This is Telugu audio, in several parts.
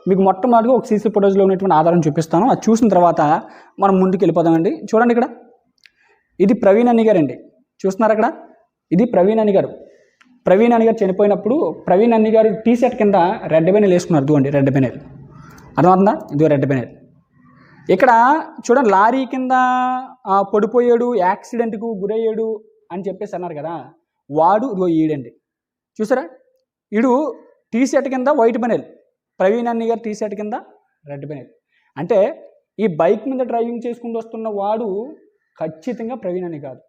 మీకు మొట్టమొదటిగా ఒక సీసీ ఫుటేజ్లో ఉన్నటువంటి ఆధారం చూపిస్తాను. అది చూసిన తర్వాత మనం ముందుకు వెళ్ళిపోదామండి. చూడండి, ఇక్కడ ఇది ప్రవీణ్ అన్ని గారు అండి. చూస్తున్నారు అక్కడ, ఇది ప్రవీణ్ అన్ని గారు. ప్రవీణ్ అన్ని గారు చనిపోయినప్పుడు ప్రవీణ్ అన్ని గారు టీ షర్ట్ కింద రెడ్ బెనెల్ వేసుకున్నారు. ఇదిగోండి రెడ్ బెనెల్, అర్థమవుతుందా? ఇదిగో రెడ్ బెనెల్. ఇక్కడ చూడండి, లారీ కింద పడిపోయాడు, యాక్సిడెంట్కు గురయ్యాడు అని చెప్పేసి అన్నారు కదా, వాడు ఇదిగో ఈడండి. చూసారా, ఈడు టీ షర్ట్ కింద వైట్ బెనెల్, ప్రవీణ్ అన్ని గారు టీ షర్ట్ కింద రెడ్ బెనెల్. అంటే ఈ బైక్ మీద డ్రైవింగ్ చేసుకుంటూ వస్తున్న వాడు ఖచ్చితంగా ప్రవీణ్ అన్ని కాదు,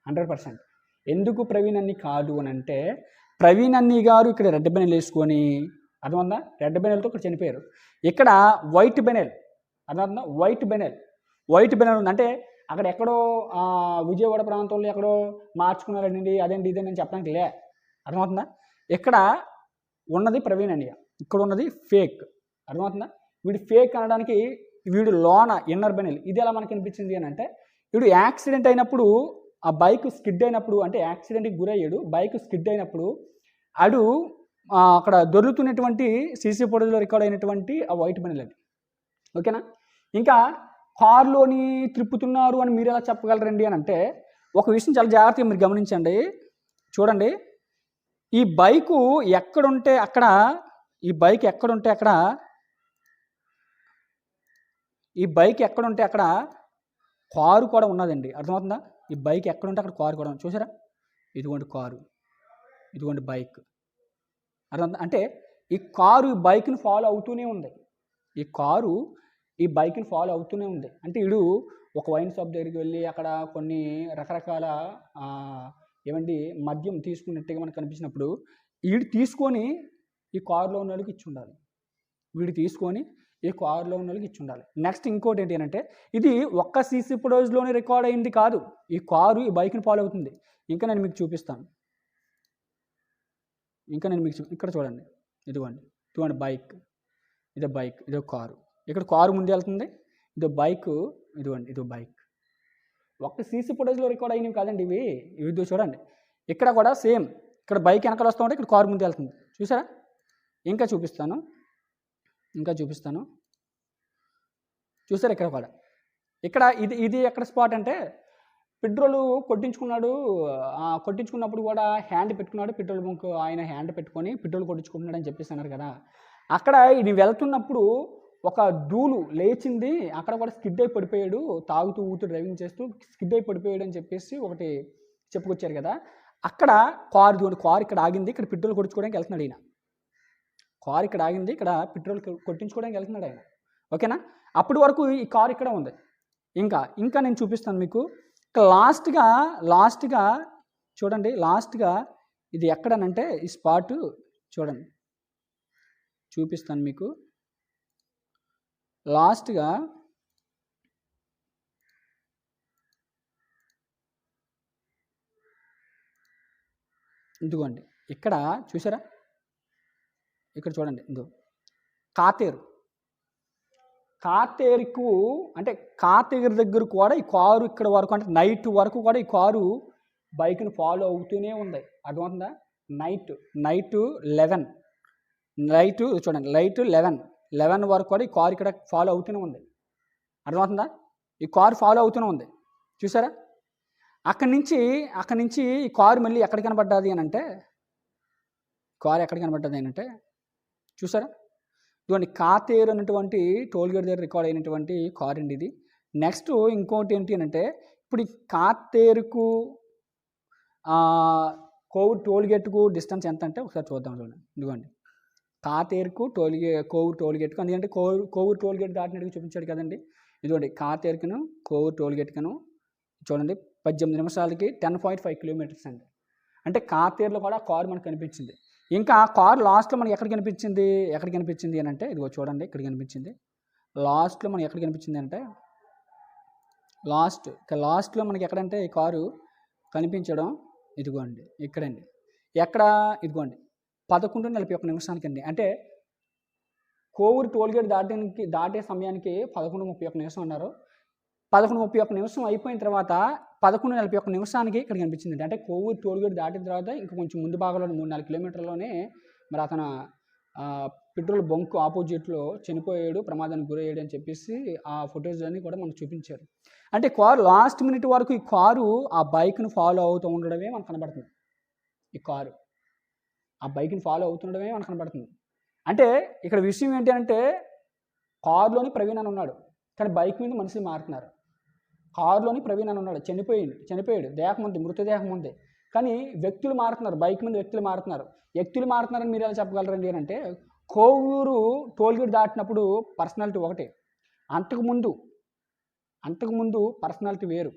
100%. ఎందుకు ప్రవీణ్ అన్ని కాదు అని అంటే, ప్రవీణ్ అన్ని గారు ఇక్కడ రెడ్ బెనెల్ వేసుకొని, అర్థమవుతుందా, రెడ్ బెనెల్తో ఇక్కడ చనిపోయారు. ఇక్కడ వైట్ బెనెల్, అర్థమవుతుందా, వైట్ బెనెల్ ఉంది. అంటే అక్కడ ఎక్కడో విజయవాడ ప్రాంతంలో ఎక్కడో మార్చుకున్నారండి, అదేంటి ఇదేంటి చెప్పడానికి లే, అర్థమవుతుందా. ఇక్కడ ఉన్నది ప్రవీణ్ అన్నయ్య, ఇక్కడ ఉన్నది ఫేక్, అర్థమవుతుందా. వీడు ఫేక్ అనడానికి వీడు లోన ఇన్నర్ బెనెల్. ఇది ఎలా మనకు అనిపించింది అని అంటే, వీడు యాక్సిడెంట్ అయినప్పుడు, ఆ బైక్ స్కిడ్ అయినప్పుడు, అంటే యాక్సిడెంట్కి గురయ్యాడు, బైక్ స్కిడ్ అయినప్పుడు అడు అక్కడ దొరుకుతున్నటువంటి సీసీ ఫుటేజ్లో రికార్డ్ అయినటువంటి ఆ వైట్ బెనెల్ అది, ఓకేనా. ఇంకా కారులోని తిప్పుతున్నారు అని మీరు ఎలా చెప్పగలరండి అని అంటే, ఒక విషయం చాలా జాగ్రత్తగా మీరు గమనించండి. చూడండి, ఈ బైకు ఎక్కడుంటే అక్కడ, ఈ బైక్ ఎక్కడుంటే అక్కడ కారు కూడా ఉన్నదండి, అర్థమవుతుందా. ఈ బైక్ ఎక్కడుంటే అక్కడ కారు కూడా ఉంది. చూసారా, ఇదిగోండి కారు, ఇదిగోండి బైక్, అర్థమవుతుందా. అంటే ఈ కారు ఈ బైక్ని ఫాలో అవుతూనే ఉంది, ఈ కారు ఈ బైక్ని ఫాలో అవుతూనే ఉంది. అంటే వీడు ఒక వైన్ షాప్ దగ్గరికి వెళ్ళి అక్కడ కొన్ని రకరకాల ఏమండి మద్యం తీసుకున్నట్టుగా మనకు కనిపించినప్పుడు, వీడు తీసుకొని ఈ కారులో ఉన్న వాళ్ళకి ఇచ్చి ఉండాలి, వీడు తీసుకొని ఈ కారులో ఉన్న వాళ్ళకి ఇచ్చి ఉండాలి. నెక్స్ట్ ఇంకోటి ఏంటి అంటే, ఇది ఒక్క సీసీ ఫుటేజ్లోనే రికార్డ్ అయింది కాదు, ఈ కారు ఈ బైక్ని ఫాలో అవుతుంది. ఇంకా నేను మీకు చూపిస్తాను, ఇక్కడ చూడండి, ఇదిగోండి బైక్, ఇదో బైక్, ఇదో కారు, ఇక్కడ కారు ముందు వెళ్తుంది, ఇదో బైక్, ఇదో బైక్. ఒక్క సీసీ ఫుటేజ్లో రికార్డ్ అయినవి కాదండి ఇవి చూడండి. ఇక్కడ కూడా సేమ్, ఇక్కడ బైక్ వెనకాల వస్తూ ఉంటే ఇక్కడ కారు ముందు వెళ్తుంది. చూసారా, ఇంకా చూపిస్తాను. చూసారా, ఇక్కడ కూడా, ఇక్కడ ఇది ఎక్కడ స్పాట్ అంటే, పెట్రోల్ కొట్టించుకున్నప్పుడు కూడా హ్యాండ్ పెట్టుకున్నాడు, పెట్రోల్ బంక్ ఆయన హ్యాండ్ పెట్టుకొని పెట్రోల్ కొట్టించుకుంటున్నాడు అని చెప్పేసి అన్నారు కదా. అక్కడ ఇది వెళ్తున్నప్పుడు ఒక ధూళి లేచింది, అక్కడ కూడా స్కిడ్ అయి పడిపోయాడు, తాగుతూ ఊతూ డ్రైవింగ్ చేస్తూ స్కిడ్ అయి పడిపోయాడు అని చెప్పేసి ఒకటి చెప్పుకొచ్చారు కదా. అక్కడ కారు ఇక్కడ ఆగింది, ఇక్కడ పెట్రోల్ కొట్టించుకోవడానికి వెళ్తున్నాడు ఈయన. కారు ఇక్కడ ఆగింది, ఇక్కడ పెట్రోల్ కొట్టించుకోవడానికి వెళ్తున్నాడు ఆయన, ఓకేనా. అప్పటి వరకు ఈ కారు ఇక్కడ ఉంది. ఇంకా నేను చూపిస్తాను మీకు. లాస్ట్గా చూడండి, లాస్ట్గా ఇది ఎక్కడనంటే ఈ స్పాట్ చూడండి, చూపిస్తాను మీకు. లాస్ట్గా ఇదిగోండి, ఇక్కడ చూసారా, ఇక్కడ చూడండి, ఇదో కాతేరుకు అంటే కాతేరు దగ్గర కూడా ఈ కారు ఇక్కడ వరకు, అంటే నైట్ వరకు కూడా ఈ కారు బైక్ని ఫాలో అవుతూనే ఉంది, అర్థమవుతుందా. నైట్ 11 చూడండి, లైట్ 11 వరకు కూడా ఈ కారు ఇక్కడ ఫాలో అవుతూనే ఉంది, అర్థమవుతుందా. ఈ కారు ఫాలో అవుతూనే ఉంది, చూసారా. అక్కడి నుంచి ఈ కారు మళ్ళీ ఎక్కడ కనబడ్డది అని అంటే, చూసారా, ఇదిగోండి కాతేరు అన్నటువంటి టోల్గేట్ దగ్గర రికార్డ్ అయినటువంటి కార్ అండి ఇది. నెక్స్ట్ ఇంకోటి ఏంటి అని అంటే, ఇప్పుడు ఈ కాతేరుకు కోవూరు టోల్గేట్కు డిస్టెన్స్ ఎంత అంటే ఒకసారి చూద్దాం. చూడండి, ఇదిగోండి కాతేరుకు కోవూరు టోల్గేట్కు, ఎందుకంటే కోవూరు టోల్గేట్ దాటినట్టుగా చూపించాడు కదండి. ఇదిగోండి కాతేరుకును కోవూరు టోల్గేట్కును చూడండి 18 నిమిషాలకి 10.5 కిలోమీటర్స్ అండి. అంటే కాతేరులో కూడా కారు మనకు కనిపించింది. ఇంకా ఆ కారు లాస్ట్లో మనకి ఎక్కడ కనిపించింది అని అంటే, ఇదిగో చూడండి ఇక్కడ కనిపించింది. లాస్ట్లో మనకి ఎక్కడ కనిపించింది అంటే, లాస్ట్లో మనకి ఎక్కడంటే ఈ కారు కనిపించడం ఇదిగోండి ఇక్కడండి. ఇదిగోండి 11:41 నిమిషానికి అండి. అంటే కోవూరు టోల్గేట్ దాటే సమయానికి 11:31 నిమిషం అన్నారు. 11:31 నిమిషం అయిపోయిన తర్వాత 11:41 నిమిషానికి ఇక్కడ కనిపించింది. అంటే కోవూరు టోల్గేట్ దాటిన తర్వాత ఇంకా కొంచెం ముందు భాగంలో 3-4 కిలోమీటర్లోనే మరి అతను పెట్రోల్ బంక్ ఆపోజిట్లో చనిపోయాడు, ప్రమాదానికి గురయ్యాడు అని చెప్పేసి ఆ ఫొటోస్ అన్నీ కూడా మనకు చూపించారు. అంటే కారు లాస్ట్ మినిట్ వరకు ఈ కారు ఆ బైక్ను ఫాలో అవుతూ ఉండడమే మనకు కనబడుతుంది. ఈ కారు ఆ బైక్ని ఫాలో అవుతుండడమే మనకు కనబడుతుంది. అంటే ఇక్కడ విషయం ఏంటి అంటే కారులోని ప్రవీణ్ అని ఉన్నాడు, కానీ బైక్ మీద మనుషులు మారుతున్నారు. కారులోని ప్రవీణ్ అని ఉన్నాడు, చనిపోయాడు, దేహం ఉంది, మృతదేహం ఉంది, కానీ వ్యక్తులు మారుతున్నారు, బైక్ మీద వ్యక్తులు మారుతున్నారు. వ్యక్తులు మారుతున్నారని మీరు ఎలా చెప్పగలరండి అంటే కోవూరు టోల్గేట్ దాటినప్పుడు పర్సనాలిటీ ఒకటే, అంతకుముందు పర్సనాలిటీ వేరు.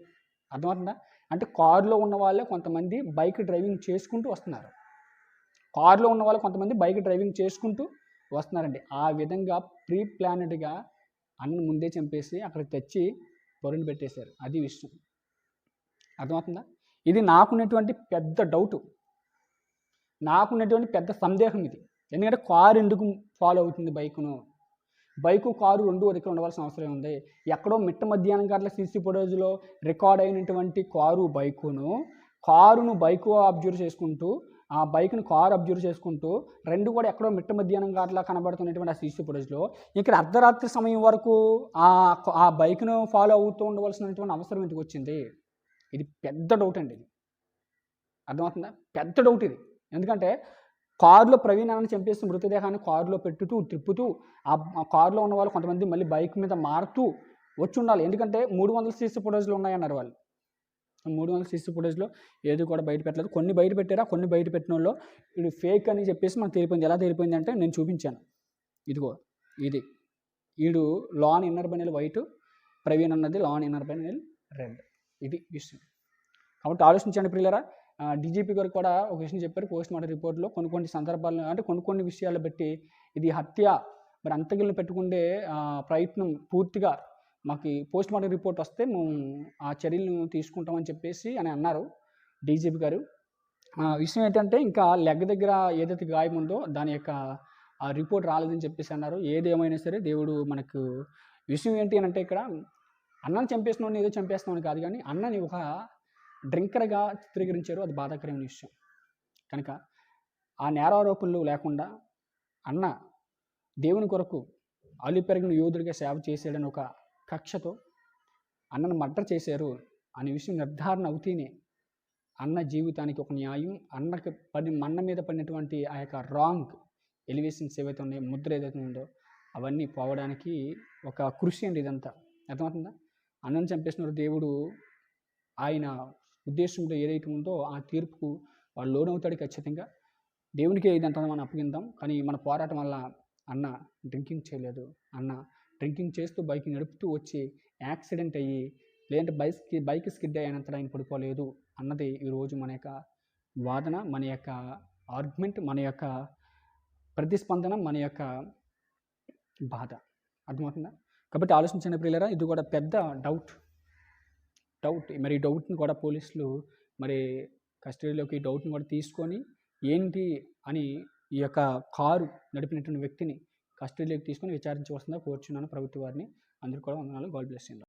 అర్థమవుతుందా? అంటే కారులో ఉన్న వాళ్ళే కొంతమంది బైక్ డ్రైవింగ్ చేసుకుంటూ వస్తున్నారు. కారులో ఉన్న వాళ్ళు కొంతమంది బైక్ డ్రైవింగ్ చేసుకుంటూ వస్తున్నారండి. ఆ విధంగా ప్రీ ప్లానెడ్గా అన్నను ముందే చంపేసి అక్కడికి తెచ్చి పొరుని పెట్టేశారు. అది విషయం. అర్థమవుతుందా? ఇది నాకున్నటువంటి పెద్ద డౌటు, నాకున్నటువంటి పెద్ద సందేహం ఇది. ఎందుకంటే కారు ఎందుకు ఫాలో అవుతుంది బైకు కారు రెండు దగ్గర ఉండవలసిన అవసరం ఉంది. ఎక్కడో మిట్ట మధ్యాహ్నం గంటల సీసీ ఫుటేజ్లో రికార్డ్ అయినటువంటి కారును బైకు అబ్జర్వ్ చేసుకుంటూ, ఆ బైక్ను కారు అబ్జర్వ్ చేసుకుంటూ రెండు కూడా ఎక్కడో మిట్ట మధ్యాహ్నం గంటల కనబడుతున్నటువంటి ఆ సీసీ ఫుటేజ్లో ఇక్కడ అర్ధరాత్రి సమయం వరకు ఆ బైక్ను ఫాలో అవుతూ ఉండవలసినటువంటి అవసరం ఎందుకు వచ్చింది? ఇది పెద్ద డౌట్ అండి. ఇది అర్థమవుతుందా? పెద్ద డౌట్ ఇది. ఎందుకంటే కారులో ప్రవీణ్ అని చంపేసి మృతదేహాన్ని కారులో తిప్పుతూ ఆ కారులో ఉన్న వాళ్ళు కొంతమంది మళ్ళీ బైక్ మీద మారుతూ వచ్చి ఉండాలి. ఎందుకంటే 300 సీసీ ఫుటేజ్లు ఉన్నాయన్నారు వాళ్ళు. 300 సీసీ ఫుటేజ్లో ఏది కూడా బయట పెట్టలేదు. కొన్ని బయట పెట్టారా, కొన్ని బయట పెట్టిన వాళ్ళు ఇది ఫేక్ అని చెప్పేసి మనకు తెలిపోయింది. ఎలా తెలిపోయింది అంటే నేను చూపించాను. ఇదిగో ఇది వీడు లాన్ ఇన్నర్ బనీల్ వైట్, ప్రవీణ్ అన్నది లాన్ ఇన్నర్ బనీల్ రెడ్. ఇది విషయం. కాబట్టి ఆలోచించండి ప్రియులారా. డీజీపీ గారు కూడా ఒక విషయం చెప్పారు పోస్ట్ మార్టం రిపోర్ట్లో. కొన్ని సందర్భాలను అంటే కొన్ని విషయాలు బట్టి ఇది హత్య, మరి అంతగిల్ని పెట్టుకుండే ప్రయత్నం పూర్తిగా మాకు పోస్ట్ మార్టం రిపోర్ట్ వస్తే మేము ఆ చర్యలను తీసుకుంటామని చెప్పేసి అని అన్నారు డీజీపీ గారు. విషయం ఏంటంటే ఇంకా లెగ్ దగ్గర ఏదైతే గాయం ఉందో దాని యొక్క ఆ రిపోర్ట్ రాలేదని చెప్పేసి అన్నారు. ఏది ఏమైనా సరే దేవుడు మనకు విషయం ఏంటి అని అంటే ఇక్కడ అన్నని చంపేసినోడిని ఏదో చంపేస్తున్నామని కాదు, కానీ అన్నని ఒక డ్రింకర్గా చిత్రీకరించారు. అది బాధాకరమైన విషయం. కనుక ఆ నేరారోపణలు లేకుండా అన్న దేవుని కొరకు అల్లి పెరిగిన యోధుడిగా సేవ చేసాడని ఒక కక్షతో అన్నను మర్డర్ చేశారు అనే విషయం నిర్ధారణ అవుతేనే అన్న జీవితానికి ఒక న్యాయం, అన్నకి మన్న మీద పడినటువంటి ఆ యొక్క రాంగ్ ఎలివేషన్స్ ఏవైతే ఉన్నాయో, ముద్ర ఏదైతే ఉందో అవన్నీ పోవడానికి ఒక కృషి అండి ఇదంతా. అర్థమవుతుందా? అన్నను చంపేసిన దేవుడు ఆయన ఉద్దేశంలో ఏదైతే ఉందో ఆ తీర్పుకు వాళ్ళు లోనవుతాడు ఖచ్చితంగా. దేవునికే ఇదంతా మనం అప్పగిందాం. కానీ మన పోరాటం వల్ల అన్న డ్రింకింగ్ చేయలేదు. అన్న డ్రింకింగ్ చేస్తూ బైక్ నడుపుతూ వచ్చి యాక్సిడెంట్ అయ్యి లేదంటే బైక్ స్కిడ్ అయినంతటా ఆయన పడిపోలేదు అన్నది ఈరోజు మన యొక్క వాదన, మన యొక్క ఆర్గ్యుమెంట్, మన యొక్క ప్రతిస్పందన, మన యొక్క బాధ. అర్థమవుతుందా? కాబట్టి ఆలోచించండి ప్రియులారా. ఇది కూడా పెద్ద డౌట్. మరి ఈ డౌట్ని కూడా పోలీసులు మరి కస్టడీలోకి డౌట్ని కూడా తీసుకొని ఏంటి అని ఈ యొక్క కారు నడిపినటువంటి వ్యక్తిని కస్టడీలోకి తీసుకొని విచారించవలసిందిగా కోరుచున్నాను ప్రభుత్వ వారిని. అందరూ కూడా వందనాలు. God bless you.